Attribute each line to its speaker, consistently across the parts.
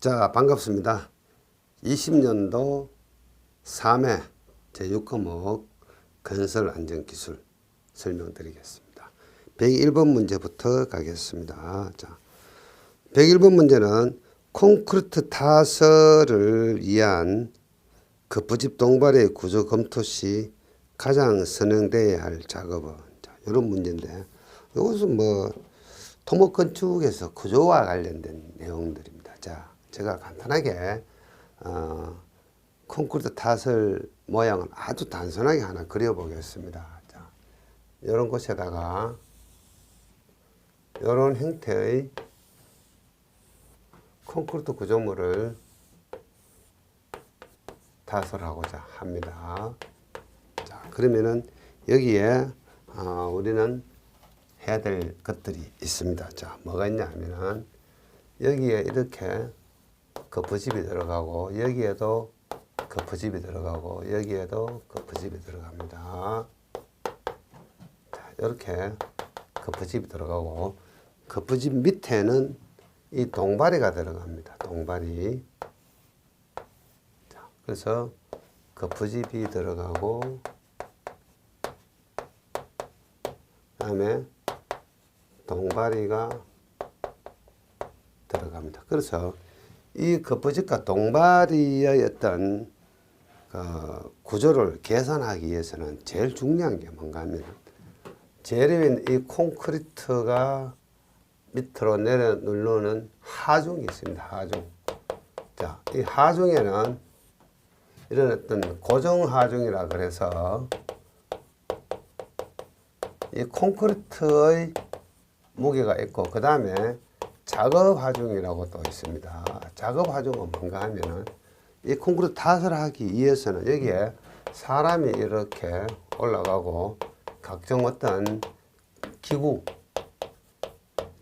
Speaker 1: 자, 반갑습니다. 20년도 3회 제6과목 건설안전기술 설명드리겠습니다. 101번 문제부터 가겠습니다. 자, 101번 문제는 콘크리트 타설을 위한 급부집 동발의 구조 검토 시 가장 선행되어야 할 작업은, 자, 이런 문제인데, 이것은 토목 건축에서 구조와 관련된 내용들입니다. 자, 제가 간단하게 콘크리트 타설 모양을 아주 단순하게 하나 그려보겠습니다. 자, 이런 곳에다가 이런 형태의 콘크리트 구조물을 타설하고자 합니다. 자, 그러면은 여기에 우리는 해야 될 것들이 있습니다. 자, 뭐가 있냐 하면은 여기에 이렇게 거푸집이 들어가고, 여기에도 거푸집이 들어가고, 여기에도 거푸집이 들어갑니다. 자, 이렇게 거푸집이 들어가고, 거푸집 밑에는 이 동바리가 들어갑니다. 동바리. 자, 그래서 거푸집이 들어가고, 그다음에 동바리가 들어갑니다. 그래서 이 거푸집과 동바리의 어떤 구조를 계산하기 위해서는 제일 중요한 게 뭔가 하면, 재료인 이 콘크리트가 밑으로 내려 누르는 하중이 있습니다. 하중. 자, 이 하중에는 이런 어떤 고정 하중이라 그래서 이 콘크리트의 무게가 있고, 그 다음에 작업 하중이라고 또 있습니다. 작업 하중은 뭔가 하면은 이 콘크리트 타설하기 위해서는 여기에 사람이 이렇게 올라가고 각종 어떤 기구,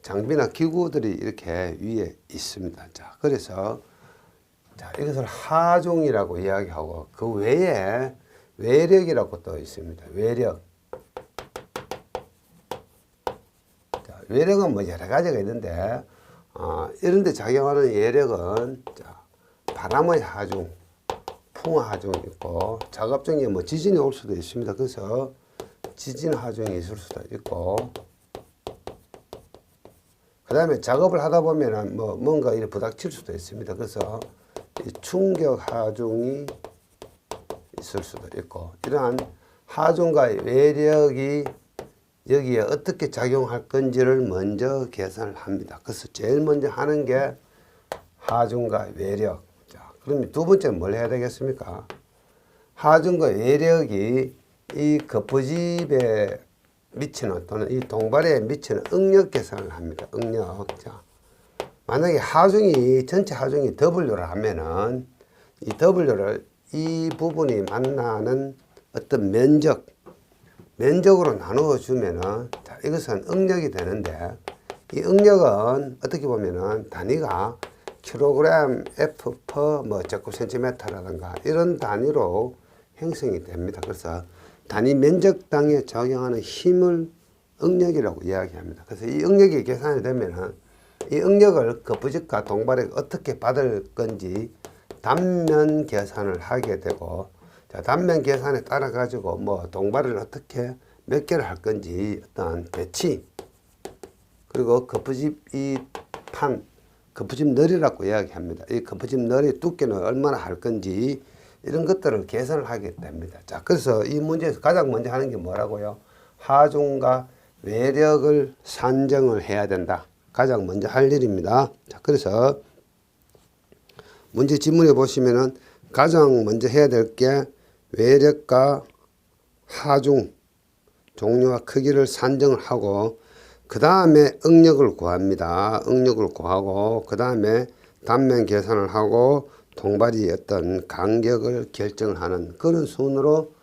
Speaker 1: 장비나 기구들이 이렇게 위에 있습니다. 자, 그래서 자, 이것을 하중이라고 이야기하고, 그 외에 외력이라고 또 있습니다. 외력. 자, 외력은 여러 가지가 있는데, 이런 데 작용하는 외력은, 자, 바람의 하중, 풍하중이 있고, 작업 중에 지진이 올 수도 있습니다. 그래서 지진 하중이 있을 수도 있고, 그 다음에 작업을 하다 보면은 뭔가 이렇게 부닥칠 수도 있습니다. 그래서 이 충격 하중이 있을 수도 있고, 이러한 하중과 외력이 여기에 어떻게 작용할 건지를 먼저 계산을 합니다. 그래서 제일 먼저 하는 게 하중과 외력. 자, 그러면 두 번째는 뭘 해야 되겠습니까? 하중과 외력이 이 거푸집에 미치는, 또는 이 동발에 미치는 응력 계산을 합니다. 응력. 자, 만약에 하중이, 전체 하중이 W를 하면은 이 W를 이 부분이 만나는 어떤 면적으로 나누어 주면은, 자, 이것은 응력이 되는데, 이 응력은 어떻게 보면은 단위가 킬로그램, F per 제곱센티미터라든가 이런 단위로 형성이 됩니다. 그래서 단위 면적당에 적용하는 힘을 응력이라고 이야기합니다. 그래서 이 응력이 계산이 되면은 이 응력을 거푸집과 동발에 어떻게 받을 건지 단면 계산을 하게 되고, 자, 단면 계산에 따라 가지고 동발을 어떻게 몇 개를 할 건지 어떤 배치, 그리고 거푸집 이 판, 거푸집 너리라고 이야기합니다. 이 거푸집 너리 두께는 얼마나 할 건지 이런 것들을 계산을 하게 됩니다. 자, 그래서 이 문제에서 가장 먼저 하는 게 뭐라고요? 하중과 외력을 산정을 해야 된다. 가장 먼저 할 일입니다. 자, 그래서 문제 지문에 보시면은 가장 먼저 해야 될 게 외력과 하중 종류와 크기를 산정을 하고, 그 다음에 응력을 구합니다. 응력을 구하고, 그 다음에 단면 계산을 하고 동발이 어떤 간격을 결정을 하는 그런 순으로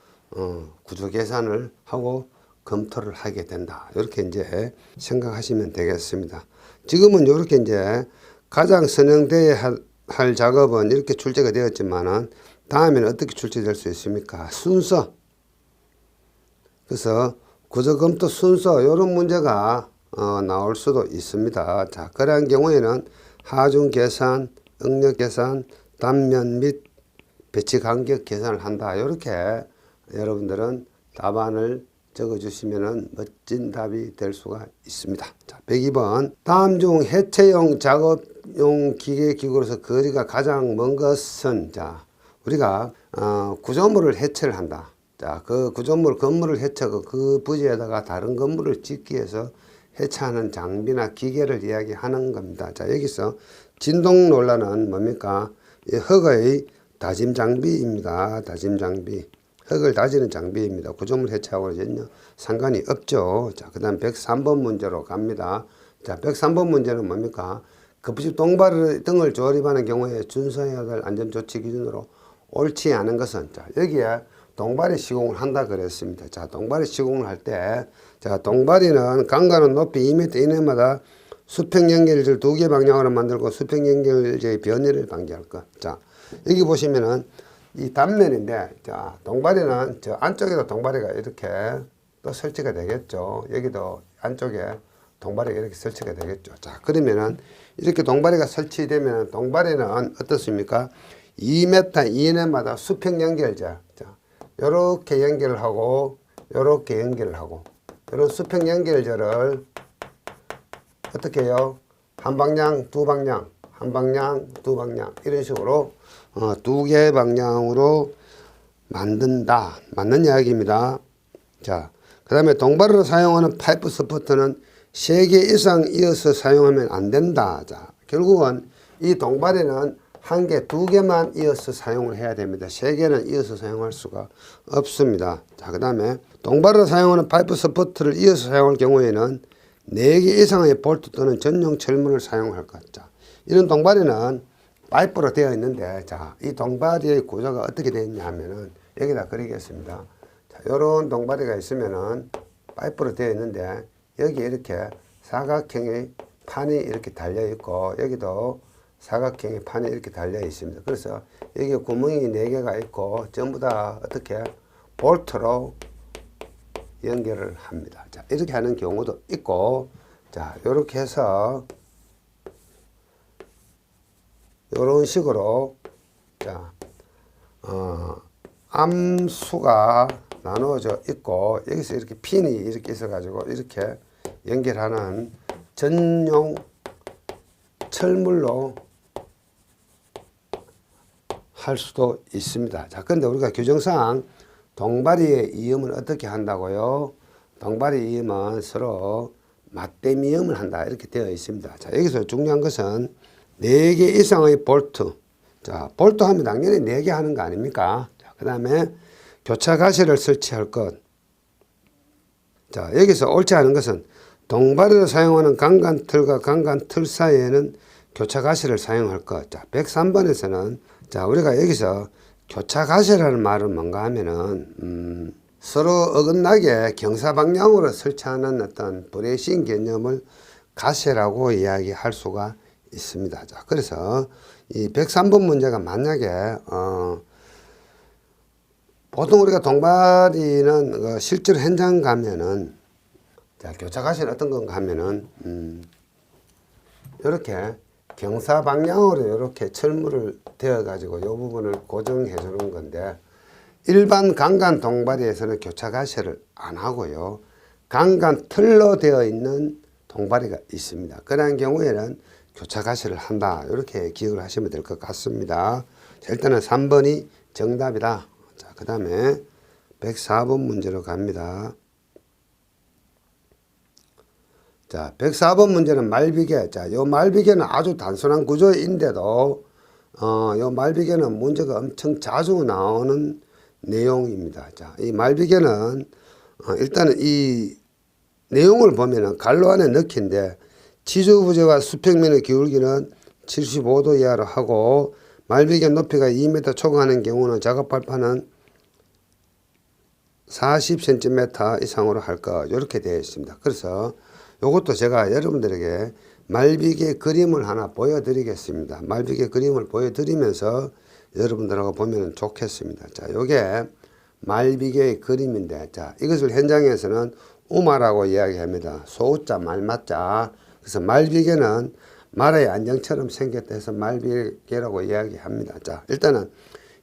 Speaker 1: 구조 계산을 하고 검토를 하게 된다. 이렇게 이제 생각하시면 되겠습니다. 지금은 이렇게 이제 가장 선행되어야 할 작업은 이렇게 출제가 되었지만은 다음에는 어떻게 출제될 수 있습니까? 순서. 그래서 구조검토 순서, 이런 문제가 나올 수도 있습니다. 자, 그러한 경우에는 하중 계산, 응력 계산, 단면 및 배치 간격 계산을 한다. 이렇게 여러분들은 답안을 적어주시면 멋진 답이 될 수가 있습니다. 자, 102번. 다음 중 해체용 작업용 기계 기구로서 거리가 가장 먼 것은, 자, 우리가 구조물을 해체를 한다. 자, 그 구조물 건물을 해체하고 그 부지에다가 다른 건물을 짓기 위해서 해체하는 장비나 기계를 이야기하는 겁니다. 자, 여기서 진동 논란은 뭡니까? 흙의 다짐 장비입니다. 다짐 장비. 흙을 다지는 장비입니다. 구조물 해체하고는 전혀 상관이 없죠. 자, 그 다음 103번 문제로 갑니다. 자, 103번 문제는 뭡니까? 급식 동발 등을 조립하는 경우에 준수해야 될 안전조치 기준으로 옳지 않은 것은, 자, 여기에 동발이 시공을 한다 그랬습니다. 자, 동발이 시공을 할 때, 자, 동발이는 강가는 높이 2m 이내마다 수평 연결재를 2개 방향으로 만들고 수평 연결재의 변이를 방지할 것. 자, 여기 보시면은 이 단면인데, 자, 동발이는 저 안쪽에도 동발이가 이렇게 또 설치가 되겠죠. 여기도 안쪽에 동발이가 이렇게 설치가 되겠죠. 자, 그러면은 이렇게 동발이가 설치되면 동발이는 어떻습니까? 2m 이내마다 수평 연결재. 자, 요렇게 연결을 하고, 요렇게 연결을 하고, 이런 수평 연결재를 어떻게 해요? 한 방향, 두 방향, 한 방향, 두 방향, 이런 식으로 2개 방향으로 만든다. 맞는 이야기입니다. 자, 그 다음에 동발으로 사용하는 파이프 서포트는 3개 이상 이어서 사용하면 안 된다. 자, 결국은 이 동발에는 1개, 2개만 이어서 사용을 해야 됩니다. 3개는 이어서 사용할 수가 없습니다. 자, 그 다음에 동발으로 사용하는 파이프 서포트를 이어서 사용할 경우에는 4개 이상의 볼트 또는 전용 철문을 사용할 것. 자, 이런 동발에는 파이프로 되어 있는데, 자, 이 동발의 구조가 어떻게 되어 있냐 하면은 여기다 그리겠습니다. 자, 요런 동발이가 있으면은 파이프로 되어 있는데, 여기 이렇게 사각형의 판이 이렇게 달려 있고, 여기도 사각형의 판이 이렇게 달려 있습니다. 그래서 여기 구멍이 4개가 있고, 전부 다 어떻게 볼트로 연결을 합니다. 자, 이렇게 하는 경우도 있고, 자, 요렇게 해서 요런 식으로, 자, 암수가 나누어져 있고, 여기서 이렇게 핀이 이렇게 있어가지고, 이렇게 연결하는 전용 철물로 할 수도 있습니다. 자, 근데 우리가 규정상 동발이의 이음은 어떻게 한다고요? 동발이 이음은 서로 맞대미음을 한다. 이렇게 되어 있습니다. 자, 여기서 중요한 것은 4개 이상의 볼트. 자, 볼트 하면 당연히 4개 하는 거 아닙니까? 자, 그 다음에 교차 가시를 설치할 것. 자, 여기서 옳지 않은 것은 동발으로 사용하는 강간틀과 강간틀 사이에는 교차 가시를 사용할 것. 자, 103번에서는 자, 우리가 여기서 교차 가시라는 말은 뭔가 하면은 서로 어긋나게 경사 방향으로 설치하는 어떤 브레이싱 개념을 가시라고 이야기할 수가 있습니다. 자, 그래서 이 103번 문제가 만약에 보통 우리가 동발이는 실제로 현장 가면은, 자, 교차 가시는 어떤 건가 하면은 이렇게 경사 방향으로 이렇게 철물을 대어 가지고 이 부분을 고정해 주는 건데, 일반 강간 동발이에서는 교차 가시를 안 하고요, 강간 틀로 되어 있는 동발이가 있습니다. 그런 경우에는 교차 가시를 한다. 이렇게 기억을 하시면 될 것 같습니다. 자, 일단은 3번이 정답이다. 자, 그 다음에 104번 문제로 갑니다. 자, 104번 문제는 말비계. 자, 요 말비계는 아주 단순한 구조인데도 요 말비계는 문제가 엄청 자주 나오는 내용입니다. 자, 이 말비계는 일단은 이 내용을 보면은 갈로 안에 넣기인데, 지주부재와 수평면의 기울기는 75도 이하로 하고, 말비계 높이가 2m 초과하는 경우는 작업 발판은 40cm 이상으로 할 것. 이렇게 되어 있습니다. 그래서 이것도 제가 여러분들에게 말비계 그림을 하나 보여드리겠습니다. 말비계 그림을 보여드리면서 여러분들하고 보면 좋겠습니다. 자, 요게 말비계의 그림인데, 자, 이것을 현장에서는 우마라고 이야기합니다. 소우자 말맞자. 그래서 말비계는 말의 안정처럼 생겼다 해서 말비계라고 이야기합니다. 자, 일단은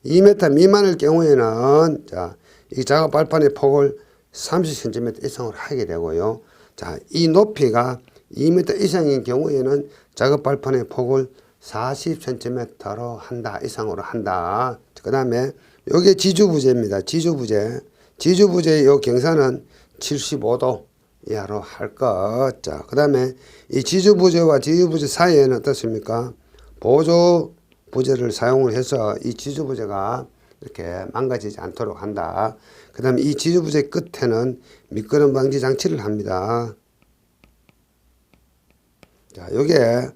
Speaker 1: 2m 미만일 경우에는 자, 이 작업 발판의 폭을 30cm 이상으로 하게 되고요. 자, 이 높이가 2m 이상인 경우에는 작업 발판의 폭을 40cm로 한다, 이상으로 한다. 그 다음에 요게 지주부재입니다. 지주부재의 요 경사는 75도 이하로 할 것. 자, 그 다음에 이 지주부재와 지주부재 사이에는 어떻습니까? 보조부재를 사용을 해서 이 지주부재가 이렇게 망가지지 않도록 한다. 그 다음에 이 지주부재 끝에는 미끄럼 방지 장치를 합니다. 자, 요게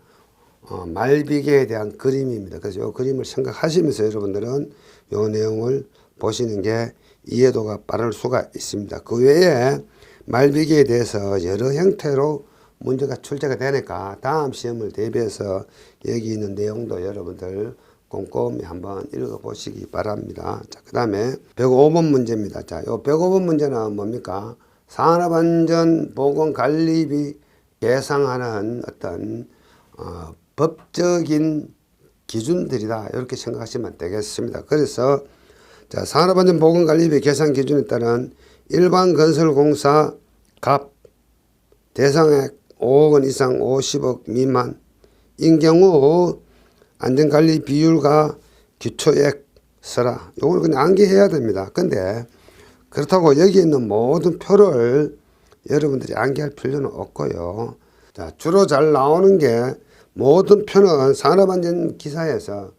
Speaker 1: 말비계에 대한 그림입니다. 그래서 이 그림을 생각하시면서 여러분들은 이 내용을 보시는 게 이해도가 빠를 수가 있습니다. 그 외에 말비계에 대해서 여러 형태로 문제가 출제가 되니까 다음 시험을 대비해서 여기 있는 내용도 여러분들 꼼꼼히 한번 읽어보시기 바랍니다. 자, 그 다음에 105번 문제입니다. 자, 요 105번 문제는 뭡니까? 산업안전보건관리비 예상하는 어떤 법적인 기준들이다, 이렇게 생각하시면 되겠습니다. 그래서 자, 산업안전보건관리비 계산 기준에 따른 일반 건설공사 갑 대상액 5억 원 이상 50억 미만인 경우 안전관리 비율과 기초액 서라, 요걸 그냥 암기해야 됩니다. 근데 그렇다고 여기 있는 모든 표를 여러분들이 암기할 필요는 없고요. 자, 주로 잘 나오는 게 모든 표는 산업안전 기사에서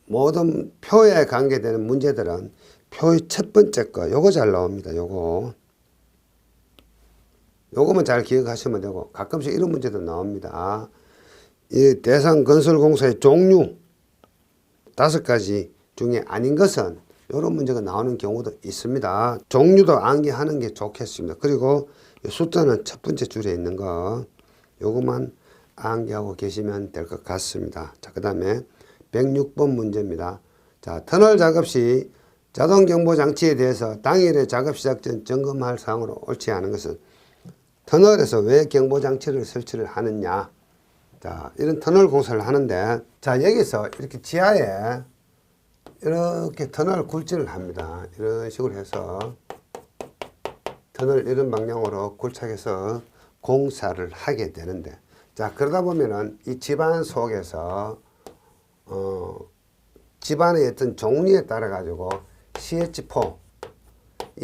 Speaker 1: 모든 표에 관계되는 문제들은 표의 첫 번째 거 요거 잘 나옵니다. 요거만 잘 기억하시면 되고, 가끔씩 이런 문제도 나옵니다. 이 대상 건설공사의 종류 5가지 중에 아닌 것은 이런 문제가 나오는 경우도 있습니다. 종류도 암기하는 게 좋겠습니다. 그리고 숫자는 첫 번째 줄에 있는 거 요것만 암기하고 계시면 될 것 같습니다. 자, 그 다음에 106번 문제입니다. 자, 터널 작업 시 자동경보장치에 대해서 당일에 작업 시작 전 점검할 사항으로 옳지 않은 것은 터널에서 왜 경보장치를 설치를 하느냐. 자, 이런 터널 공사를 하는데, 자, 여기서 이렇게 지하에 이렇게 터널 굴지를 합니다. 이런 식으로 해서 터널 이런 방향으로 굴착해서 공사를 하게 되는데, 자, 그러다 보면은 이 집안 속에서 집안의 어떤 종류에 따라 가지고 CH4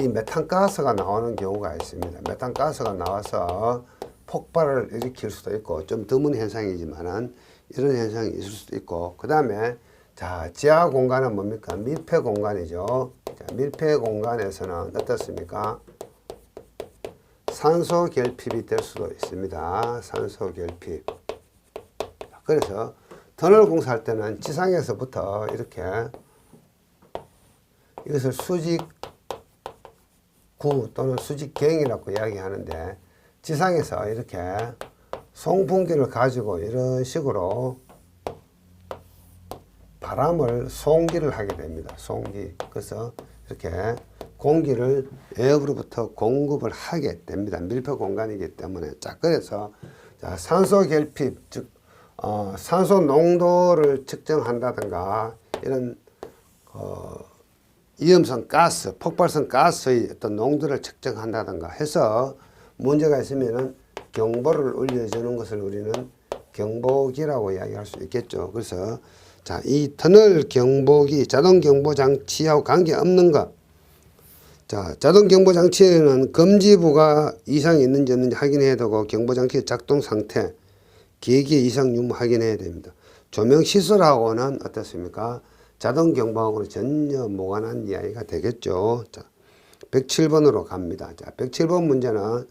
Speaker 1: 이 메탄가스가 나오는 경우가 있습니다. 메탄가스가 나와서 폭발을 일으킬 수도 있고, 좀 드문 현상이지만은 이런 현상이 있을 수도 있고, 그 다음에 자, 지하 공간은 뭡니까? 밀폐 공간이죠. 자, 밀폐 공간에서는 어떻습니까? 산소 결핍이 될 수도 있습니다. 산소 결핍. 그래서 터널 공사할 때는 지상에서부터 이렇게 이것을 수직구 또는 수직경이라고 이야기하는데, 지상에서 이렇게 송풍기를 가지고 이런 식으로 바람을 송기를 하게 됩니다. 송기. 그래서 이렇게 공기를 외부로부터 공급을 하게 됩니다. 밀폐 공간이기 때문에. 자, 그래서 자, 산소 결핍, 즉 산소 농도를 측정한다든가 이런 위험성 가스, 폭발성 가스의 어떤 농도를 측정한다든가 해서 문제가 있으면은 경보를 울려주는 것을 우리는 경보기라고 이야기할 수 있겠죠. 그래서 자, 이 터널 경보기, 자동 경보 장치하고 관계없는 것. 자, 자동 경보 장치에는 금지부가 이상이 있는지 없는지 확인해야 되고, 경보 장치의 작동 상태, 계기의 이상 유무 확인해야 됩니다. 조명 시설하고는 어떻습니까? 자동 경보하고는 전혀 무관한 이야기가 되겠죠. 자, 107번으로 갑니다. 자, 107번 문제는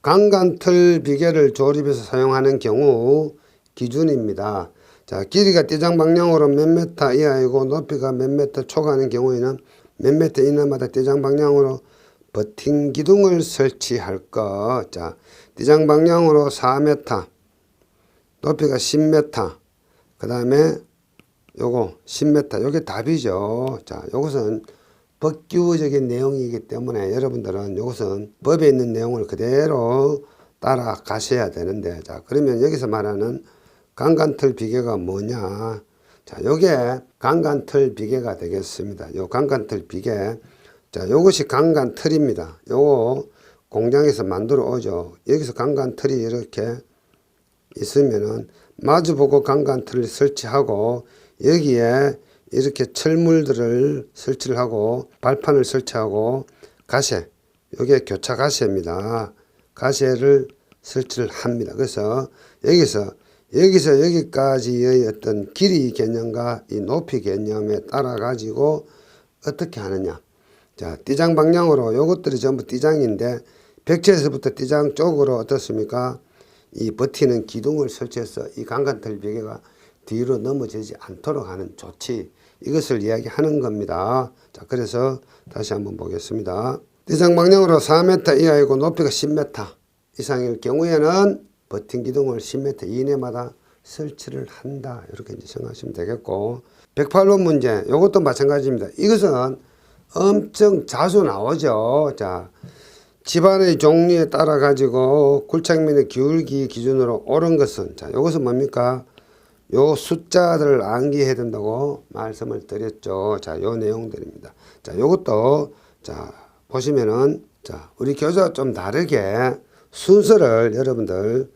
Speaker 1: 강간틀 비계를 조립해서 사용하는 경우 기준입니다. 자, 길이가 띠장 방향으로 몇 미터 이하이고 높이가 몇 미터 초과하는 경우에는 몇 미터 이내마다 띠장 방향으로 버팅 기둥을 설치할 것. 자, 띠장 방향으로 4m, 높이가 10m, 그 다음에 요거 10m, 요게 답이죠. 자, 요것은 법규적인 내용이기 때문에 여러분들은 요것은 법에 있는 내용을 그대로 따라가셔야 되는데, 자, 그러면 여기서 말하는 강간틀 비계가 뭐냐? 자, 요게 강간틀 비계가 되겠습니다. 요 강간틀 비계. 자, 요것이 강간틀입니다. 요거 공장에서 만들어 오죠. 여기서 강간틀이 이렇게 있으면은 마주보고 강간틀을 설치하고 여기에 이렇게 철물들을 설치를 하고 발판을 설치하고 가세, 요게 교차 가세입니다. 가세를 설치를 합니다. 그래서 여기서 여기까지의 어떤 길이 개념과 이 높이 개념에 따라 가지고 어떻게 하느냐. 자, 띠장 방향으로 요것들이 전부 띠장인데 벽체에서부터 띠장 쪽으로 어떻습니까? 이 버티는 기둥을 설치해서 이 강간틀 비계가 뒤로 넘어지지 않도록 하는 조치, 이것을 이야기하는 겁니다. 자, 그래서 다시 한번 보겠습니다. 띠장 방향으로 4m 이하이고 높이가 10m 이상일 경우에는 버틴 기둥을 10m 이내마다 설치를 한다. 이렇게 이제 생각하시면 되겠고, 108번 문제, 이것도 마찬가지입니다. 이것은 엄청 자주 나오죠. 자, 집안의 종류에 따라 가지고 굴착면의 기울기 기준으로 옳은 것은, 자, 이것은 뭡니까? 요 숫자들을 암기해야 된다고 말씀을 드렸죠. 자, 요 내용들입니다. 자, 요것도, 자, 보시면은, 자, 우리 교재와 좀 다르게 순서를 여러분들,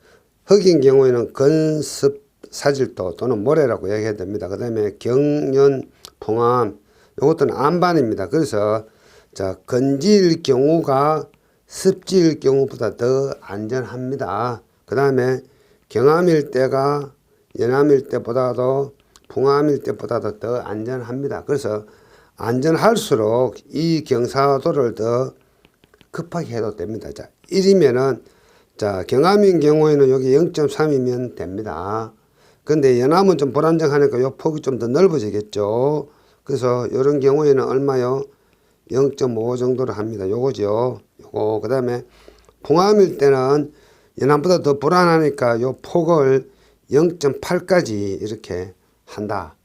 Speaker 1: 흙인 경우에는 건습 사질도 또는 모래라고 얘기해야 됩니다. 그 다음에 경연, 풍암, 요것들은 안반입니다. 그래서, 자, 건지일 경우가 습지일 경우보다 더 안전합니다. 그 다음에 경암일 때가 연암일 때보다도 풍암일 때보다도 더 안전합니다. 그래서 안전할수록 이 경사도를 더 급하게 해도 됩니다. 자, 1이면은, 자, 경암인 경우에는 여기 0.3이면 됩니다. 근데 연암은 좀 불안정하니까 요 폭이 좀 더 넓어지겠죠. 그래서 이런 경우에는 얼마요? 0.5 정도로 합니다. 요거죠. 요거. 그 다음에 풍암일 때는 연암보다 더 불안하니까 요 폭을 0.8까지 이렇게 한다.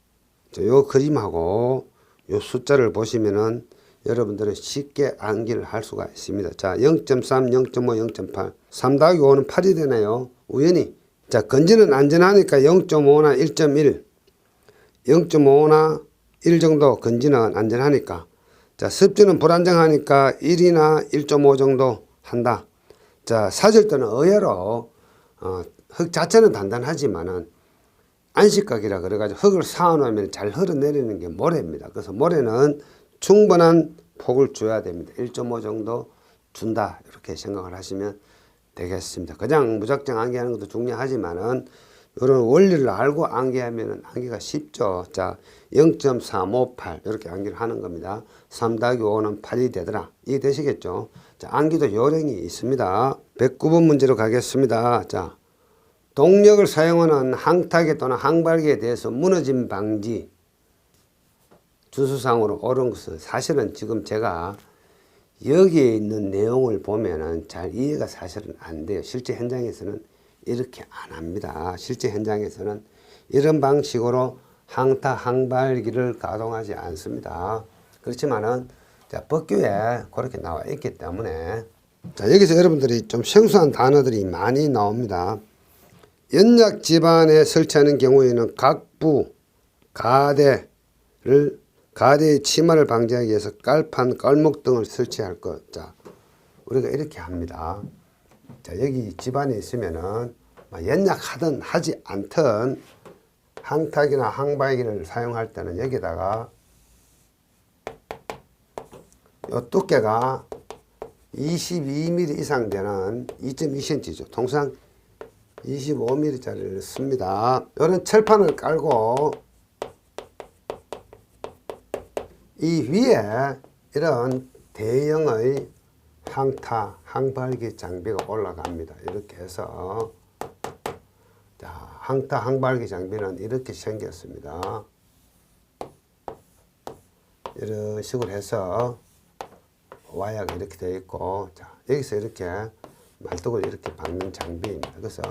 Speaker 1: 요 그림하고 요 숫자를 보시면은 여러분들은 쉽게 암기를 할 수가 있습니다. 자, 0.3, 0.5, 0.8. 3 더하기 5는 8이 되네요. 우연히. 자, 건지는 안전하니까 0.5나 1.1. 0.5나 1 정도 건지는 안전하니까. 자, 습지는 불안정하니까 1이나 1.5 정도 한다. 자, 사질도는 의외로 흙 자체는 단단하지만은 안식각이라 그래가지고 흙을 쌓아놓으면 잘 흘러내리는 게 모래입니다. 그래서 모래는 충분한 폭을 줘야 됩니다. 1.5 정도 준다. 이렇게 생각을 하시면 되겠습니다. 그냥 무작정 암기하는 것도 중요하지만은 이런 원리를 알고 암기하면 암기가 쉽죠. 자, 0.358 이렇게 암기를 하는 겁니다. 3 더하기 5는 8이 되더라. 이해되시겠죠? 자, 암기도 요령이 있습니다. 109번 문제로 가겠습니다. 자, 동력을 사용하는 항타기 또는 항발기에 대해서 무너짐 방지. 주소상으로 옳은 것은 사실은 지금 제가 여기에 있는 내용을 보면은 잘 이해가 사실은 안 돼요. 실제 현장에서는 이렇게 안 합니다. 실제 현장에서는 이런 방식으로 항타, 항발기를 가동하지 않습니다. 그렇지만은 자, 법규에 그렇게 나와 있기 때문에, 자, 여기서 여러분들이 좀 생소한 단어들이 많이 나옵니다. 연약 집안에 설치하는 경우에는 각부, 가대의 침하를 방지하기 위해서 깔판, 깔목 등을 설치할 것. 자, 우리가 이렇게 합니다. 자, 여기 집안에 있으면은 연약하든 하지 않든 항타기나 항발기를 사용할 때는 여기다가 요 두께가 22mm 이상 되는 2.2cm죠. 통상 25mm짜리를 씁니다. 이런 철판을 깔고 이 위에 이런 대형의 항타, 항발기 장비가 올라갑니다. 이렇게 해서, 자, 항타, 항발기 장비는 이렇게 생겼습니다. 이런 식으로 해서 와이어가 이렇게 되어 있고, 자, 여기서 이렇게 말뚝을 이렇게 박는 장비입니다. 그래서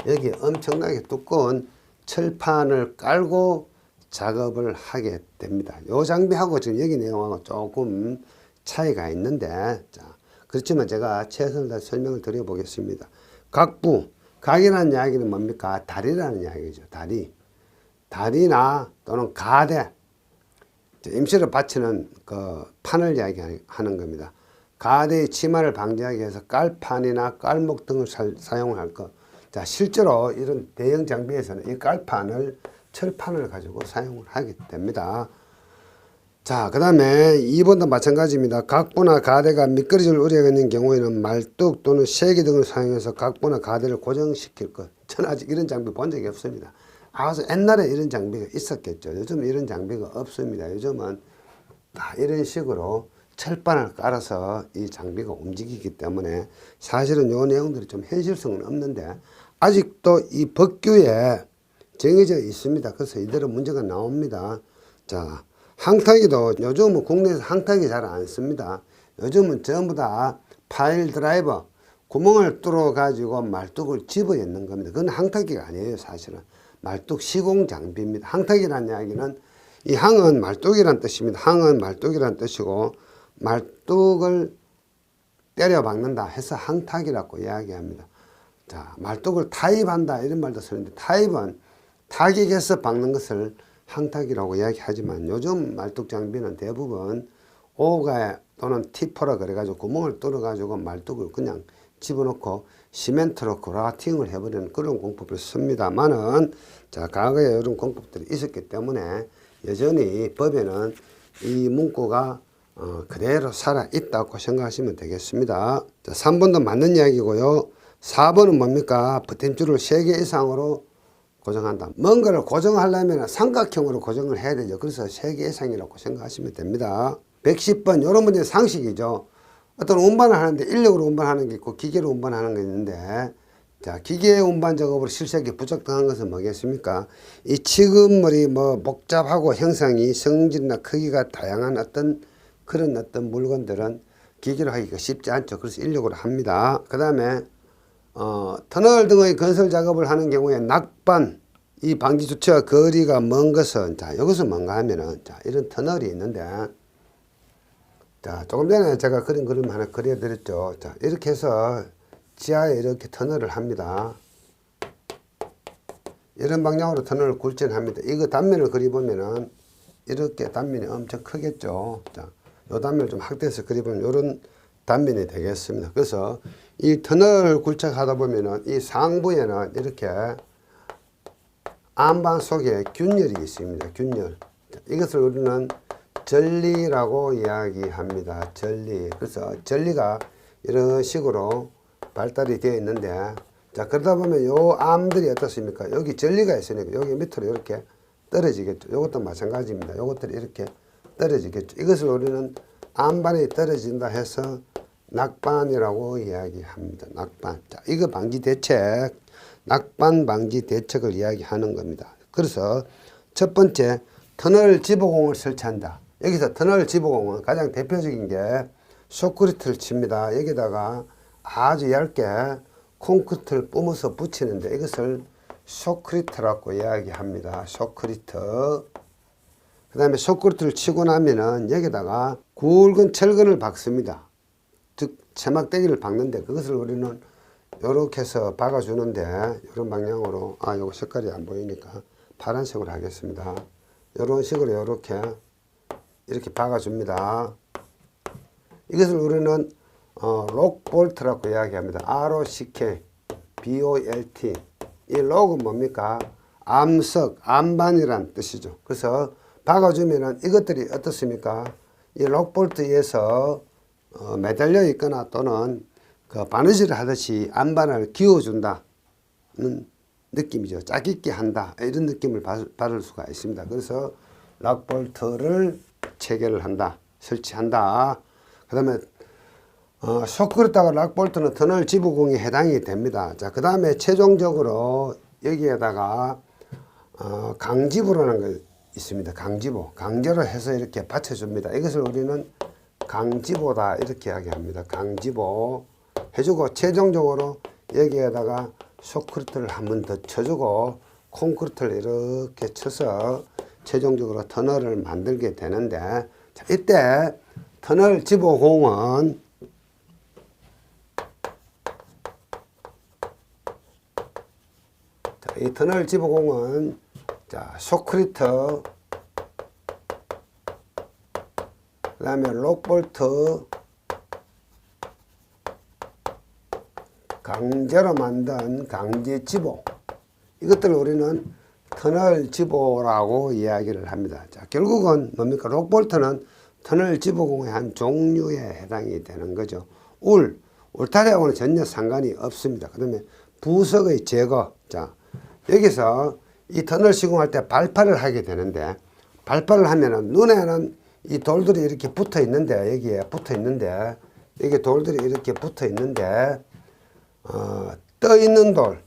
Speaker 1: 여기 엄청나게 두꺼운 철판을 깔고 작업을 하게 됩니다. 이 장비하고 지금 여기 내용하고 조금 차이가 있는데, 자, 그렇지만 제가 최선을 다해 설명을 드려 보겠습니다. 각부, 각이라는 이야기는 뭡니까? 다리라는 이야기죠. 다리나 또는 가대, 임시로 받치는 그 판을 이야기하는 겁니다. 가대의 침하를 방지하기 위해서 깔판이나 깔목 등을 사용할 것. 자, 실제로 이런 대형 장비에서는 이 깔판을 철판을 가지고 사용을 하게 됩니다. 자, 그 다음에 2번도 마찬가지입니다. 각부나 가대가 미끄러질 우려가 있는 경우에는 말뚝 또는 세기 등을 사용해서 각부나 가대를 고정시킬 것. 저는 아직 이런 장비 본 적이 없습니다. 아주 옛날에 이런 장비가 있었겠죠. 요즘 이런 장비가 없습니다. 요즘은 다 이런 식으로 철판을 깔아서 이 장비가 움직이기 때문에 사실은 요 내용들이 좀 현실성은 없는데 아직도 이 법규에 정해져 있습니다. 그래서 이대로 문제가 나옵니다. 자, 항타기도 요즘은 국내에서 항타기 잘 안 씁니다. 요즘은 전부 다 파일 드라이버 구멍을 뚫어 가지고 말뚝을 집어 넣는 겁니다. 그건 항타기가 아니에요. 사실은 말뚝 시공 장비입니다. 항타기라는 이야기는 이 항은 말뚝이란 뜻입니다. 항은 말뚝이란 뜻이고 말뚝을 때려 박는다 해서 항타기라고 이야기합니다. 자, 말뚝을 타입한다 이런 말도 쓰는데 타입은 타격해서 박는 것을 항타기라고 이야기하지만 요즘 말뚝 장비는 대부분 오가 또는 티포라 그래가지고 구멍을 뚫어가지고 말뚝을 그냥 집어넣고 시멘트로 그라팅을 해버리는 그런 공법을 씁니다만은 자, 과거에 이런 공법들이 있었기 때문에 여전히 법에는 이 문구가 그대로 살아있다고 생각하시면 되겠습니다. 자, 3번도 맞는 이야기고요. 4번은 뭡니까? 버팀줄을 3개 이상으로 고정한다. 뭔가를 고정하려면 삼각형으로 고정을 해야 되죠. 그래서 3개 이상이라고 생각하시면 됩니다. 110번, 이런 문제 상식이죠. 어떤 운반을 하는데 인력으로 운반하는 게 있고 기계로 운반하는 게 있는데 자, 기계 운반 작업으로 실시하기 부적당한 것은 뭐겠습니까? 이 치근머리 복잡하고 형상이 성질이나 크기가 다양한 그런 어떤 물건들은 기계로 하기가 쉽지 않죠. 그래서 인력으로 합니다. 그 다음에 터널 등의 건설 작업을 하는 경우에 낙반, 이 방지 조치와 거리가 먼 것은, 자, 이것은 뭔가 하면은, 자, 이런 터널이 있는데, 자, 조금 전에 제가 그림 하나 그려드렸죠. 자, 이렇게 해서 지하에 이렇게 터널을 합니다. 이런 방향으로 터널을 굴절합니다. 이거 단면을 그려보면은, 이렇게 단면이 엄청 크겠죠. 자, 요 단면을 좀 확대해서 그려보면, 이런 단면이 되겠습니다. 그래서 이 터널 굴착하다 보면은 이 상부에는 이렇게 안반 속에 균열이 있습니다. 균열. 이것을 우리는 전리라고 이야기합니다. 전리. 그래서 전리가 이런 식으로 발달이 되어 있는데, 자, 그러다 보면 요 암들이 어떻습니까? 여기 전리가 있으니까 여기 밑으로 이렇게 떨어지겠죠. 이것도 마찬가지입니다. 요것들이 이렇게 떨어지겠죠. 이것을 우리는 암반이 떨어진다 해서 낙반이라고 이야기합니다. 낙반. 자, 이거 방지 대책, 낙반 방지 대책을 이야기하는 겁니다. 그래서 첫 번째, 터널 지보공을 설치한다. 여기서 터널 지보공은 가장 대표적인 게 콘크리트를 칩니다. 여기다가 아주 얇게 콘크리트를 뿜어서 붙이는데 이것을 콘크리트라고 이야기합니다. 콘크리트. 그 다음에 콘크리트를 치고 나면은 여기다가 굵은 철근을 박습니다. 즉 체막대기를 박는데 그것을 우리는 이렇게 해서 박아주는데 이런 방향으로 요거 색깔이 안 보이니까 파란색으로 하겠습니다. 이런 식으로 이렇게 박아줍니다. 이것을 우리는 록볼트라고 이야기합니다. ROCK, BOLT. 이 록은 뭡니까? 암석, 암반이란 뜻이죠. 그래서 박아주면은 이것들이 어떻습니까? 이 록볼트에서 매달려 있거나 또는 그 바느질을 하듯이 안반을 기워준다는 느낌이죠. 짝있게 한다 이런 느낌을 받을 수가 있습니다. 그래서 록볼트를 체결을 한다, 설치한다. 그 다음에 콘크리트하고 록볼트는 터널 지부공에 해당이 됩니다. 자, 그 다음에 최종적으로 여기에다가 강지부라는 게 있습니다. 강지부, 강제로 해서 이렇게 받쳐줍니다. 이것을 우리는 강지보다 이렇게 이야기합니다. 강지보 해주고 최종적으로 여기에다가 콘크리트를 한 번 더 쳐주고 콘크리트를 이렇게 쳐서 최종적으로 터널을 만들게 되는데, 자, 이때 터널 지보공은 이 터널 지붕공은 자, 쇼크리트, 그 다음에 록볼트, 강제로 만든 강제 지보, 이것들을 우리는 터널 지보라고 이야기를 합니다. 자, 결국은 뭡니까? 록볼트는 터널 지보공의 한 종류에 해당이 되는 거죠. 울타리하고는 전혀 상관이 없습니다. 그 다음에 부석의 제거. 자, 여기서 이 터널 시공할 때 발파를 하게 되는데, 발파를 하면은 눈에는 이 돌들이 이렇게 붙어 있는데, 여기에 붙어 있는데, 여기 돌들이 이렇게 붙어 있는데, 떠 있는 돌,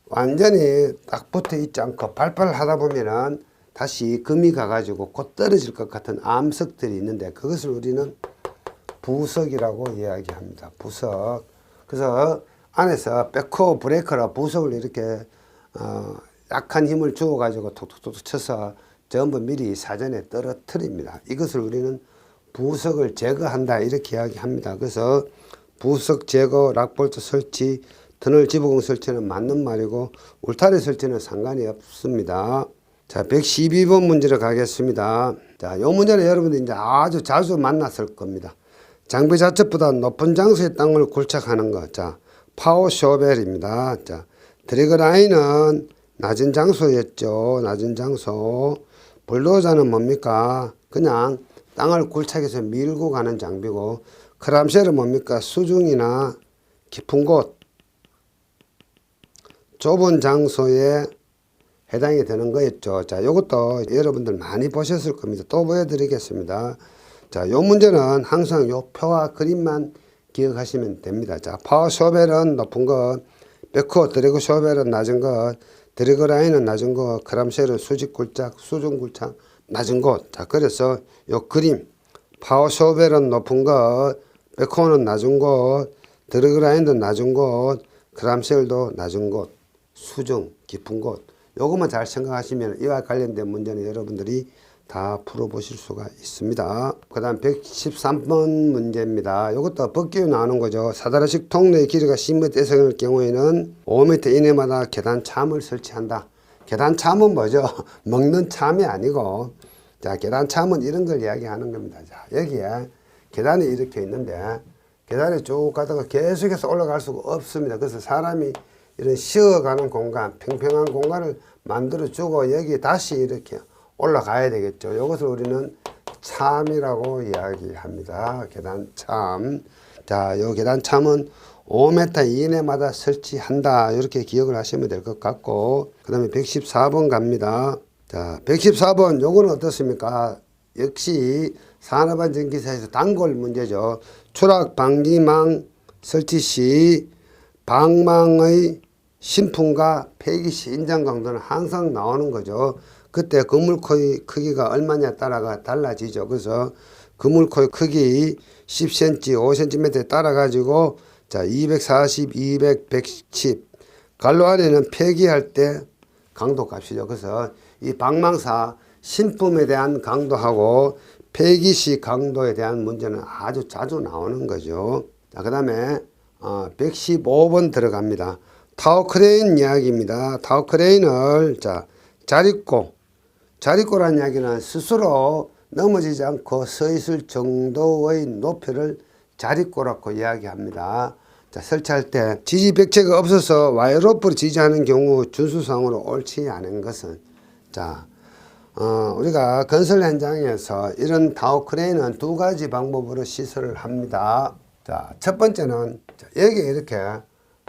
Speaker 1: 완전히 딱 붙어 있지 않고 발파를 하다 보면은 다시 금이 가가지고 곧 떨어질 것 같은 암석들이 있는데, 그것을 우리는 부석이라고 이야기합니다. 부석. 그래서 안에서 백호 브레이커라 부석을 이렇게 약한 힘을 주어 가지고 톡톡톡 쳐서 전부 미리 사전에 떨어뜨립니다. 이것을 우리는 부석을 제거한다 이렇게 이야기합니다. 그래서 부석 제거, 락볼트 설치, 터널 지붕 설치는 맞는 말이고 울타리 설치는 상관이 없습니다. 자, 112번 문제로 가겠습니다. 자, 이 문제는 여러분들이 이제 아주 자주 만났을 겁니다. 장비 자체보다 높은 장소의 땅을 굴착하는 것. 자, 파워 쇼벨입니다. 자, 드래그 라인은 낮은 장소였죠. 낮은 장소. 불도저는 뭡니까? 그냥 땅을 굴착해서 밀고 가는 장비고, 크람쉘은 뭡니까? 수중이나 깊은 곳, 좁은 장소에 해당이 되는 거였죠. 자, 요것도 여러분들 많이 보셨을 겁니다. 또 보여드리겠습니다. 자, 요 문제는 항상 요 표와 그림만 기억하시면 됩니다. 자, 파워 쇼벨은 높은 것, 백호 드래그 쇼벨은 낮은 것, 드래그 라인은 낮은 것, 크람쉘은 수직 굴착, 수중 굴착, 낮은 곳. 자, 그래서 요 그림, 파워 쇼벨은 높은 것, 백호는 낮은 곳, 드래그 라인도 낮은 곳, 크람쉘도 낮은 곳, 수중 깊은 곳. 요것만 잘 생각하시면 이와 관련된 문제는 여러분들이 다 풀어보실 수가 있습니다. 그 다음 113번 문제입니다. 이것도 법규에 나오는 거죠. 사다리식 통로의 길이가 10m 이상일 경우에는 5m 이내마다 계단 참을 설치한다. 계단 참은 뭐죠? 먹는 참이 아니고, 자, 계단 참은 이런 걸 이야기하는 겁니다. 자, 여기에 계단이 이렇게 있는데, 계단이 쭉 가다가 계속해서 올라갈 수가 없습니다. 그래서 사람이 이런 쉬어가는 공간, 평평한 공간을 만들어 주고 여기 다시 이렇게 올라가야 되겠죠. 이것을 우리는 참이라고 이야기합니다. 계단 참. 자, 요 계단 참은 5m 이내마다 설치한다. 이렇게 기억을 하시면 될 것 같고, 그 다음에 114번 갑니다. 자, 114번 요거는 어떻습니까? 역시 산업안전기사에서 단골 문제죠. 추락 방지망 설치 시 방망의 신품과 폐기시 인장 강도는 항상 나오는 거죠. 그때 그물코의 크기가 얼마냐에 따라가 달라지죠. 그래서 그물코의 크기 10cm, 5cm에 따라 가지고 자 240, 200, 110 갈로 안에는 폐기할 때 강도 값이죠. 그래서 이 방망사 신품에 대한 강도하고 폐기시 강도에 대한 문제는 아주 자주 나오는 거죠. 자, 그 다음에 115번 들어갑니다. 타워 크레인 이야기입니다. 타워 크레인을 자 자릿고란 이야기는 스스로 넘어지지 않고 서 있을 정도의 높이를 자릿고라고 이야기합니다. 자, 설치할 때 지지 벽체가 없어서 와이어로프를 지지하는 경우 준수상으로 옳지 않은 것은, 자, 우리가 건설 현장에서 이런 타워 크레인은 두 가지 방법으로 시설을 합니다. 자, 첫 번째는 여기 이렇게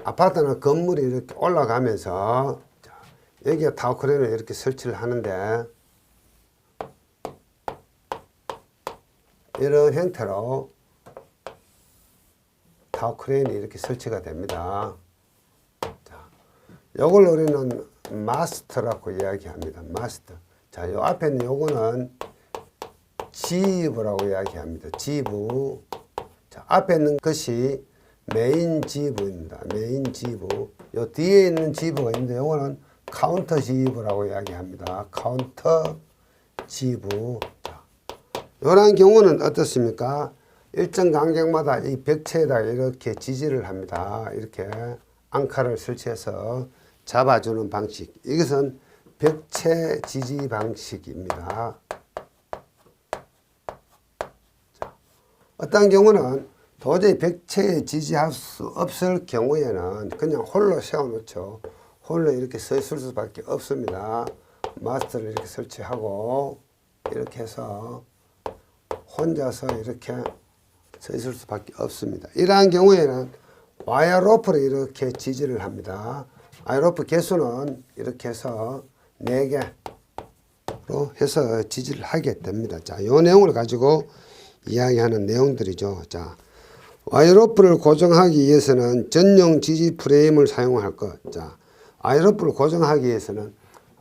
Speaker 1: 아파트나 건물이 이렇게 올라가면서 여기에 타워 크레인을 이렇게 설치를 하는데, 이런 형태로 타워 크레인이 이렇게 설치가 됩니다. 자, 요걸 우리는 마스터라고 이야기합니다. 마스터. 자, 요 앞에 있는 요거는 지브라고 이야기합니다. 지브. 자, 앞에 있는 것이 메인 지브입니다. 메인 지브. 요 뒤에 있는 지브가 있는데 요거는 카운터 지브라고 이야기합니다. 카운터 지브. 자, 요런 경우는 어떻습니까? 일정 간격마다 이 벽체에다 이렇게 지지를 합니다. 이렇게 앙카를 설치해서 잡아주는 방식. 이것은 벽체 지지 방식입니다. 어떤 경우는 도저히 벽체에 지지할 수 없을 경우에는 그냥 홀로 세워놓죠. 홀로 이렇게 서 있을 수밖에 없습니다. 마스터를 이렇게 설치하고 이렇게 해서 혼자서 이렇게 서 있을 수밖에 없습니다. 이러한 경우에는 와이어 로프를 이렇게 지지를 합니다. 와이어 로프 개수는 이렇게 해서 4개로 해서 지지를 하게 됩니다. 자, 이 내용을 가지고 이야기하는 내용들이죠. 자, 와이어 로프를 고정하기 위해서는 전용 지지 프레임을 사용할 것. 자, 와이어 로프를 고정하기 위해서는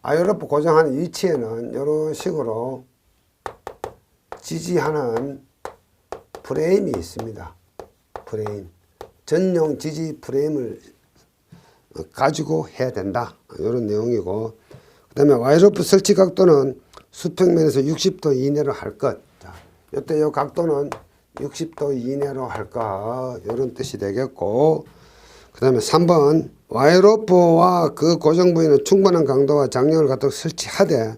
Speaker 1: 와이어 로프 고정하는 위치에는 이런 식으로 지지하는 프레임이 있습니다. 프레임. 전용 지지 프레임을 가지고 해야 된다. 이런 내용이고, 그 다음에 와이어 로프 설치 각도는 수평면에서 60도 이내로 할 것. 자, 이때 이 각도는 60도 이내로 할까, 이런 뜻이 되겠고, 그 다음에 3번 와이어 로프와 그 고정 부위는 충분한 강도와 장력을 갖도록 설치하되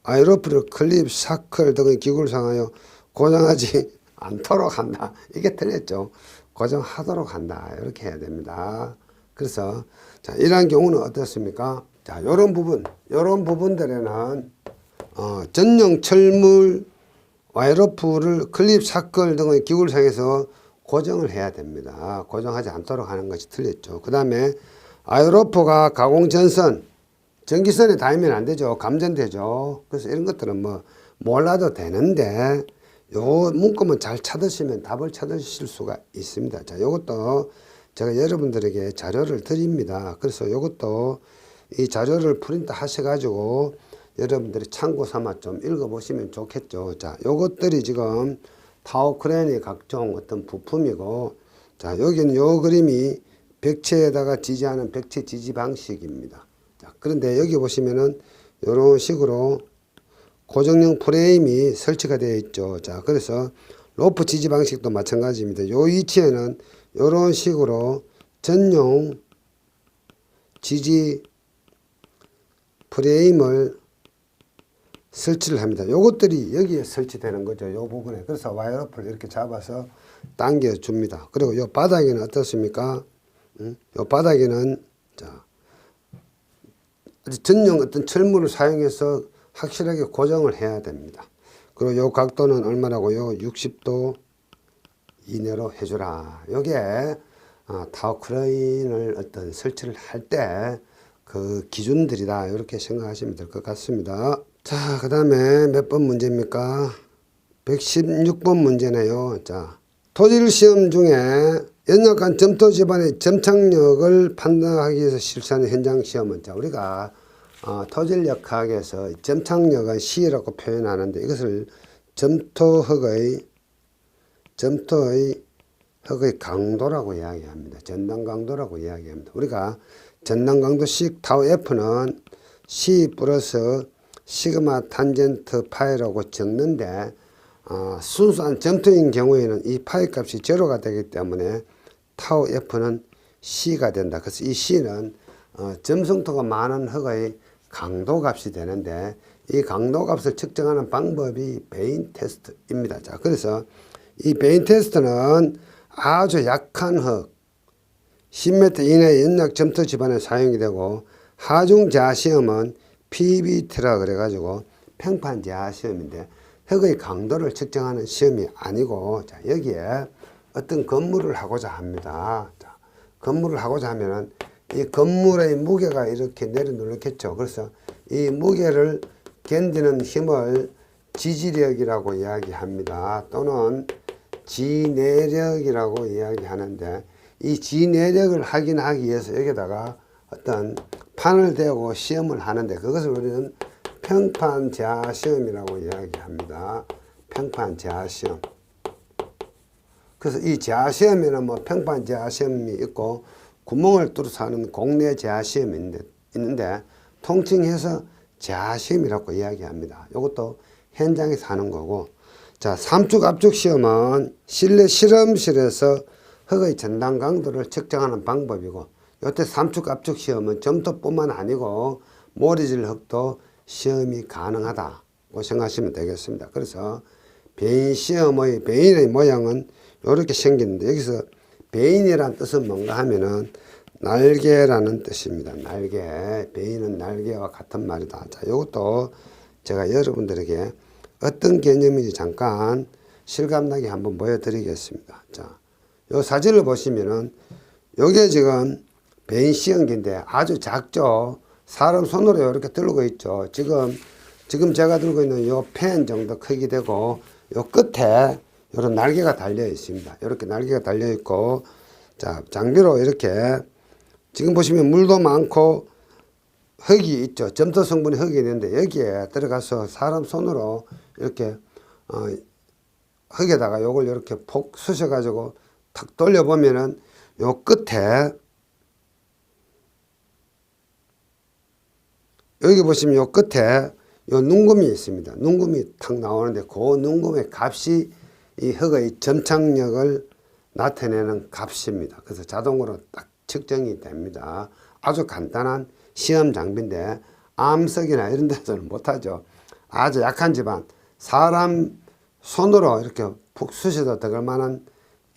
Speaker 1: 와이어 로프를 클립, 사클 등의 기구를 사용하여 고정하지 않도록 한다. 이게 틀렸죠. 고정하도록 한다. 이렇게 해야 됩니다. 그래서 자, 이러한 경우는 어떻습니까? 자, 이런 부분들에는 전용 철물 와이어 로프를 클립, 사클 등의 기구를 사용해서 고정을 해야 됩니다. 고정하지 않도록 하는 것이 틀렸죠. 그 다음에 와이어 로프가 가공 전선, 전기선에 닿으면 안 되죠. 감전되죠. 그래서 이런 것들은 뭐 몰라도 되는데 요 문구만 잘 찾으시면 답을 찾으실 수가 있습니다. 자, 요것도 제가 여러분들에게 자료를 드립니다. 그래서 요것도 이 자료를 프린트 하셔가지고 여러분들이 참고 삼아 좀 읽어보시면 좋겠죠. 자, 요것들이 지금 타워 크레인의 각종 어떤 부품이고, 자, 여기는 요 그림이 벽체에다가 지지하는 벽체 지지 방식입니다. 자, 그런데 여기 보시면은 요런 식으로 고정용 프레임이 설치가 되어 있죠. 자, 그래서 로프 지지 방식도 마찬가지입니다. 요 위치에는 요런 식으로 전용 지지 프레임을 설치를 합니다. 요것들이 여기에 설치되는 거죠. 요 부분에. 그래서 와이어 로프를 이렇게 잡아서 당겨 줍니다. 그리고 요 바닥에는 어떻습니까? 요 바닥에는 자, 전용 어떤 철물을 사용해서 확실하게 고정을 해야 됩니다. 그리고 요 각도는 얼마라고요? 60도 이내로 해주라. 요게 타워 크레인을 어떤 설치를 할 때 그 기준들이다. 이렇게 생각하시면 될 것 같습니다. 자, 그 다음에 몇 번 문제입니까? 116번 문제네요. 자, 토질 시험 중에 연약한 점토 집안의 점착력을 판단하기 위해서 실시하는 현장 시험은, 자, 우리가 토질역학에서 점착력은 C라고 표현하는데 이것을 점토흙의 강도라고 이야기합니다. 전당 강도라고 이야기합니다. 우리가 전당 강도씩 타우 F는 C 플러스 시그마 탄젠트 파이라고 적는데 순수한 점토인 경우에는 이 파이 값이 제로가 되기 때문에 타우 F는 C가 된다. 그래서 이 C는 점성토가 많은 흙의 강도 값이 되는데 이 강도 값을 측정하는 방법이 베인 테스트입니다. 자, 그래서 이 베인 테스트는 아주 약한 흙 10m 이내의 연약 점토 집안에 사용이 되고, 하중 제하 시험은 PBT라 그래가지고 평판 제하 시험인데 흙의 강도를 측정하는 시험이 아니고, 자, 여기에 어떤 건물을 하고자 합니다. 자, 건물을 하고자 하면은 이 건물의 무게가 이렇게 내려놓겠죠. 그래서 이 무게를 견디는 힘을 지지력이라고 이야기합니다. 또는 지내력이라고 이야기하는데, 이 지내력을 확인하기 위해서 여기다가 어떤 판을 대고 시험을 하는데 그것을 우리는 평판 제하 시험이라고 이야기합니다. 평판 제하 시험. 그래서 이 제하 시험에는 뭐 평판 제하 시험이 있고 구멍을 뚫어서 하는 공내 제하 시험이 있는데 통칭해서 제하 시험이라고 이야기합니다. 이것도 현장에서 하는 거고, 자, 삼축 압축 시험은 실내 실험실에서 흙의 전당 강도를 측정하는 방법이고, 요때 삼축 압축 시험은 점토뿐만 아니고 모래질 흙도 시험이 가능하다고 생각하시면 되겠습니다. 그래서 배인의 모양은 이렇게 생겼는데 여기서 배인이란 뜻은 뭔가 하면은 날개라는 뜻입니다. 날개. 배인은 날개와 같은 말이다. 자, 이것도 제가 여러분들에게 어떤 개념인지 잠깐 실감나게 한번 보여드리겠습니다. 자, 요 사진을 보시면은 요게 지금 배인 시험기인데 아주 작죠. 사람 손으로 이렇게 들고 있죠. 지금 제가 들고 있는 요 펜 정도 크기 되고 요 끝에 요런 날개가 달려 있습니다. 이렇게 날개가 달려 있고, 자, 장비로 이렇게 지금 보시면 물도 많고 흙이 있죠. 점토 성분이 흙이 있는데 여기에 들어가서 사람 손으로 이렇게 흙에다가 요걸 이렇게 폭 쑤셔 가지고 탁 돌려보면은 요 끝에 여기 보시면 요 끝에 요 눈금이 있습니다. 눈금이 탁 나오는데 그 눈금의 값이 이 흙의 점착력을 나타내는 값입니다. 그래서 자동으로 딱 측정이 됩니다. 아주 간단한 시험 장비인데 암석이나 이런 데서는 못하죠. 아주 약한 집안 사람 손으로 이렇게 푹 쑤셔도 들어갈 만한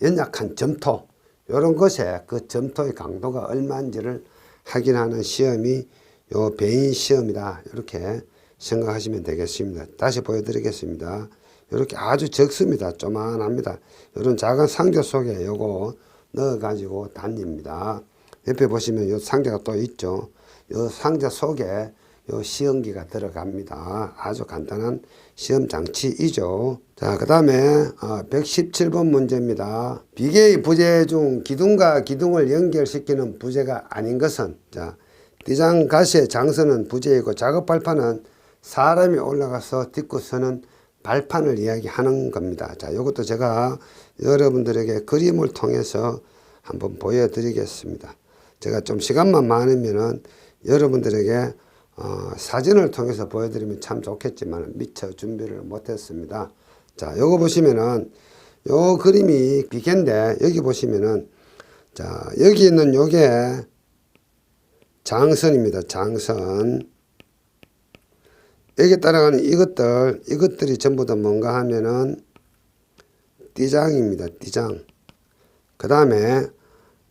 Speaker 1: 연약한 점토, 이런 것에 그 점토의 강도가 얼마인지를 확인하는 시험이 요 배인 시험이다, 이렇게 생각하시면 되겠습니다. 다시 보여드리겠습니다. 이렇게 아주 적습니다. 조만합니다. 이런 작은 상자 속에 요거 넣어가지고 다닙니다. 옆에 보시면 요 상자가 또 있죠. 요 상자 속에 요 시험기가 들어갑니다. 아주 간단한 시험 장치이죠. 자, 그 다음에 117번 문제입니다. 비계의 부재 중 기둥과 기둥을 연결시키는 부재가 아닌 것은, 자, 띠장 가시의 장선은 부재이고 작업 발판은 사람이 올라가서 딛고 서는 발판을 이야기하는 겁니다. 자, 이것도 제가 여러분들에게 그림을 통해서 한번 보여드리겠습니다. 제가 좀 시간만 많으면은 여러분들에게 사진을 통해서 보여드리면 참 좋겠지만 미처 준비를 못했습니다. 자, 요거 보시면은 요 그림이 비계인데 여기 보시면은, 자, 여기 있는 요게 장선입니다. 장선. 여기 따라가는 이것들이 전부 다 뭔가 하면은 띠장입니다. 띠장. 그 다음에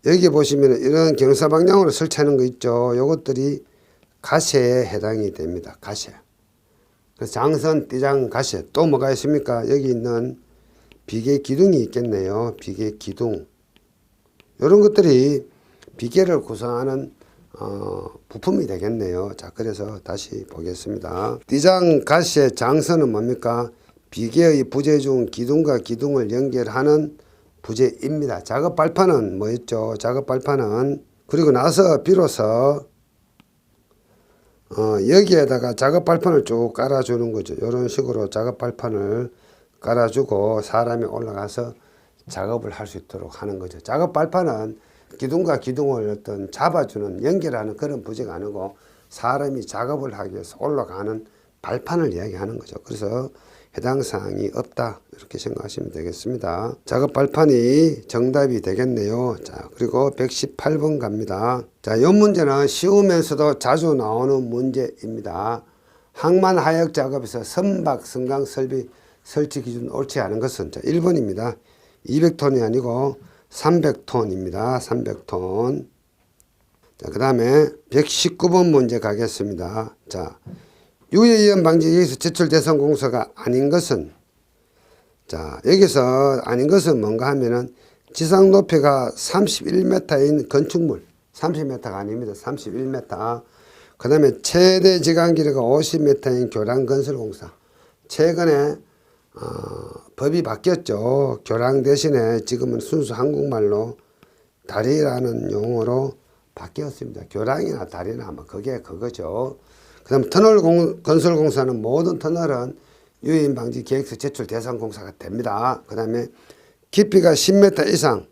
Speaker 1: 여기 보시면 이런 경사 방향으로 설치하는 거 있죠. 요것들이 가세에 해당이 됩니다. 가세. 그래서 장선, 띠장, 가세. 또 뭐가 있습니까? 여기 있는 비계 기둥이 있겠네요. 비계 기둥. 이런 것들이 비계를 구성하는 부품이 되겠네요. 자, 그래서 다시 보겠습니다. 띠장, 가시의 장선은 뭡니까? 비계의 부재 중 기둥과 기둥을 연결하는 부재입니다. 작업 발판은 뭐였죠? 작업 발판은 그리고 나서 비로소 여기에다가 작업 발판을 쭉 깔아주는 거죠. 이런 식으로 작업 발판을 깔아주고 사람이 올라가서 작업을 할 수 있도록 하는 거죠. 작업 발판은 기둥과 기둥을 어떤 잡아주는, 연결하는 그런 부재가 아니고 사람이 작업을 하기 위해서 올라가는 발판을 이야기하는 거죠. 그래서 해당 사항이 없다, 이렇게 생각하시면 되겠습니다. 작업 발판이 정답이 되겠네요. 자, 그리고 118번 갑니다. 자, 이 문제는 쉬우면서도 자주 나오는 문제입니다. 항만 하역 작업에서 선박 성강 설치 기준 옳지 않은 것은, 자, 1번입니다. 200톤이 아니고 300톤입니다. 300톤. 자, 그 다음에 119번 문제 가겠습니다. 자, 유해이온 방지 여기서 제출 대상 공사가 아닌 것은, 자, 여기서 아닌 것은 뭔가 하면은 지상 높이가 31m인 건축물, 30m가 아닙니다. 31m. 그 다음에 최대 지강 길이가 50m인 교량 건설 공사. 최근에 법이 바뀌었죠. 교량 대신에 지금은 순수 한국말로 다리라는 용어로 바뀌었습니다. 교량이나 다리나 아마 그게 그거죠. 그 다음 터널 건설 공사는 모든 터널은 유해인 방지 계획서 제출 대상 공사가 됩니다. 그 다음에 깊이가 10m 이상,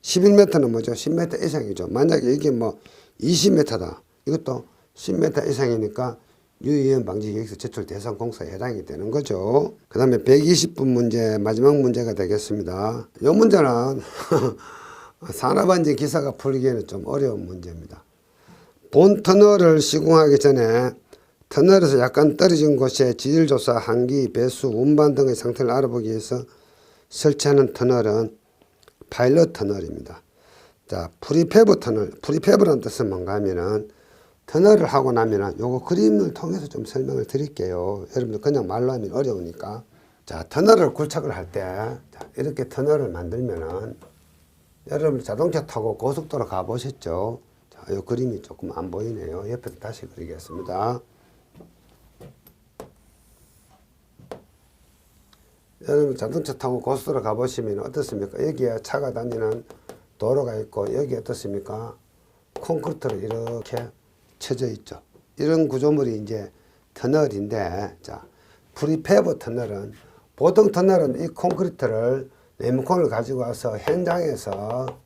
Speaker 1: 11m는 뭐죠? 10m 이상이죠. 만약에 이게 뭐 20m다. 이것도 10m 이상이니까 유해인 방지 계획서 제출 대상 공사에 해당이 되는 거죠. 그 다음에 120분 문제, 마지막 문제가 되겠습니다. 이 문제는 산업안전 기사가 풀기에는 좀 어려운 문제입니다. 본 터널을 시공하기 전에 터널에서 약간 떨어진 곳에 지질조사, 한기, 배수, 운반 등의 상태를 알아보기 위해서 설치하는 터널은 파일럿 터널입니다. 자, 프리패브 터널, 프리패브라는 뜻은 뭔가 하면은 터널을 하고 나면은 요거 그림을 통해서 좀 설명을 드릴게요. 여러분들 그냥 말로 하면 어려우니까. 자, 터널을 굴착을 할 때 이렇게 터널을 만들면은 여러분 자동차 타고 고속도로 가보셨죠? 자, 요 그림이 조금 안 보이네요. 옆에서 다시 그리겠습니다. 여러분 자동차 타고 고속도로 가보시면 어떻습니까? 여기에 차가 다니는 도로가 있고 여기 어떻습니까? 콘크리트로 이렇게 쳐져 있죠. 이런 구조물이 이제 터널인데, 자, 프리패브 터널은 보통 터널은 이 콘크리트를 네모콘을 가지고 와서 현장에서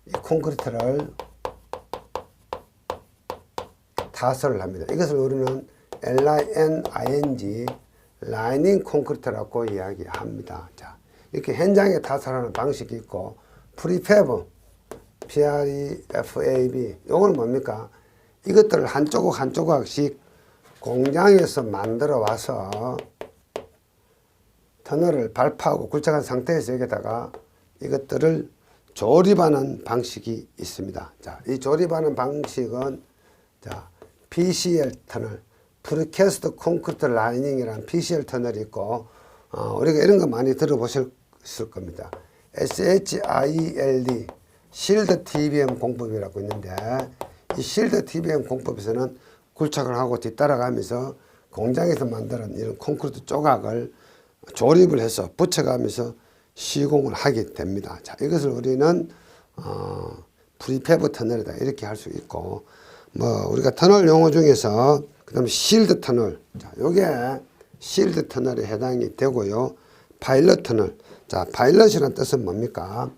Speaker 1: 이 콘크리트를 타설을 합니다. 이것을 우리는 LINING 라이닝 콘크리트라고 이야기합니다. 자, 이렇게 현장에 타설하는 방식이 있고 프리패브 PREFAB 요거는 뭡니까? 이것들을 한 조각 한 조각씩 공장에서 만들어 와서 터널을 발파하고 굴착한 상태에서 여기다가 이것들을 조립하는 방식이 있습니다. 자, 이 조립하는 방식은 자, PCL 터널, 프리캐스트 콘크리트 라이닝이라는 PCL 터널이 있고 우리가 이런 거 많이 들어보셨을 겁니다. SHIELD 실드 TBM 공법이라고 있는데 이 실드 TBM 공법에서는 굴착을 하고 뒤따라가면서 공장에서 만드는 이런 콘크리트 조각을 조립을 해서 붙여가면서 시공을 하게 됩니다. 자, 이것을 우리는 프리패브 터널이다 이렇게 할 수 있고 뭐 우리가 터널 용어 중에서 그다음에 실드 터널, 자, 요게 실드 터널에 해당이 되고요. 파일럿 터널, 자, 파일럿이라는 뜻은 뭡니까?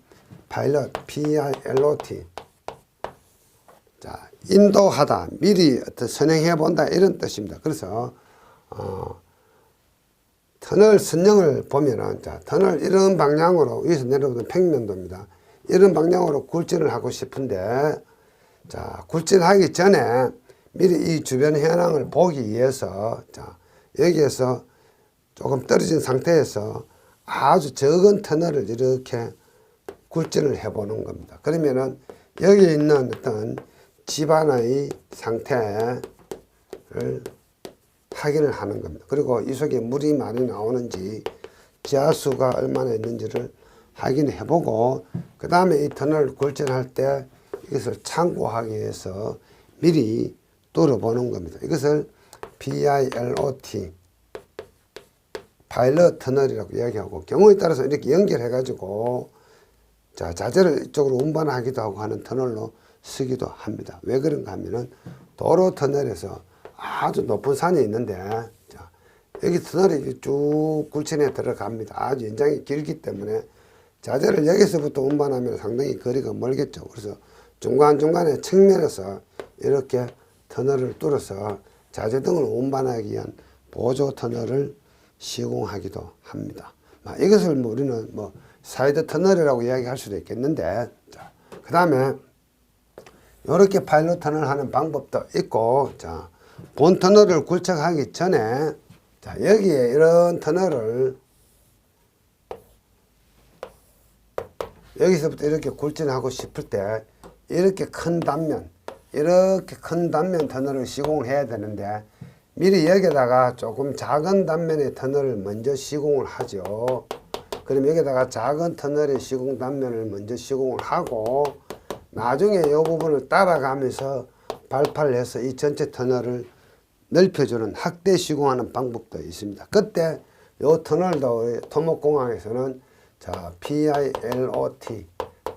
Speaker 1: 파일럿, PILOT. 자, 인도하다, 미리 어떤 선행해 본다 이런 뜻입니다. 그래서 터널 선형을 보면은 자, 터널 이런 방향으로 위에서 내려오는 평면도입니다. 이런 방향으로 굴진을 하고 싶은데 자, 굴진하기 전에 미리 이 주변 현황을 보기 위해서 자, 여기에서 조금 떨어진 상태에서 아주 적은 터널을 이렇게 굴진을 해보는 겁니다. 그러면은 여기 있는 어떤 집안의 상태를 확인을 하는 겁니다. 그리고 이 속에 물이 많이 나오는지 지하수가 얼마나 있는지를 확인해 보고 그 다음에 이 터널을 굴진할 때 이것을 참고하기 위해서 미리 뚫어보는 겁니다. 이것을 PILOT 파일럿 터널이라고 이야기하고 경우에 따라서 이렇게 연결해 가지고 자, 자재를 이쪽으로 운반하기도 하고 하는 터널로 쓰기도 합니다. 왜 그런가 하면은 도로 터널에서 아주 높은 산이 있는데 자, 여기 터널이 쭉 굴진해 들어갑니다. 아주 연장이 길기 때문에 자재를 여기서부터 운반하면 상당히 거리가 멀겠죠. 그래서 중간중간에 측면에서 이렇게 터널을 뚫어서 자재 등을 운반하기 위한 보조 터널을 시공하기도 합니다. 이것을 뭐 우리는 뭐 사이드 터널이라고 이야기할 수도 있겠는데, 그 다음에 이렇게 파일럿 터널 하는 방법도 있고, 자, 본 터널을 굴착하기 전에 자, 여기에 이런 터널을 여기서부터 이렇게 굴진하고 싶을 때 이렇게 큰 단면 터널을 시공을 해야 되는데 미리 여기다가 조금 작은 단면의 터널을 먼저 시공을 하죠. 그럼 여기다가 작은 터널의 시공 단면을 먼저 시공을 하고 나중에 이 부분을 따라가면서 발파를 해서 이 전체 터널을 넓혀주는 확대 시공하는 방법도 있습니다. 그때 이 터널도 토목공학에서는 자, PILOT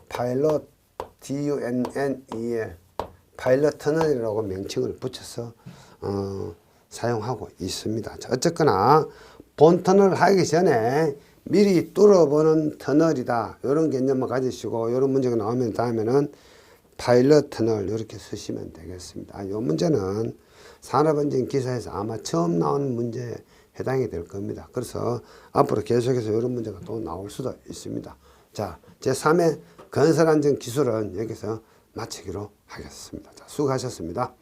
Speaker 1: 파일럿 DUNNEL 파일럿 터널이라고 명칭을 붙여서 사용하고 있습니다. 자, 어쨌거나 본 터널을 하기 전에 미리 뚫어보는 터널이다. 이런 개념을 가지시고 이런 문제가 나오면 다음에는 파일럿 터널 이렇게 쓰시면 되겠습니다. 이 문제는 산업안전 기사에서 아마 처음 나오는 문제에 해당이 될 겁니다. 그래서 앞으로 계속해서 이런 문제가 또 나올 수도 있습니다. 자, 제3회 건설안전 기술은 여기서 마치기로 하겠습니다. 자, 수고하셨습니다.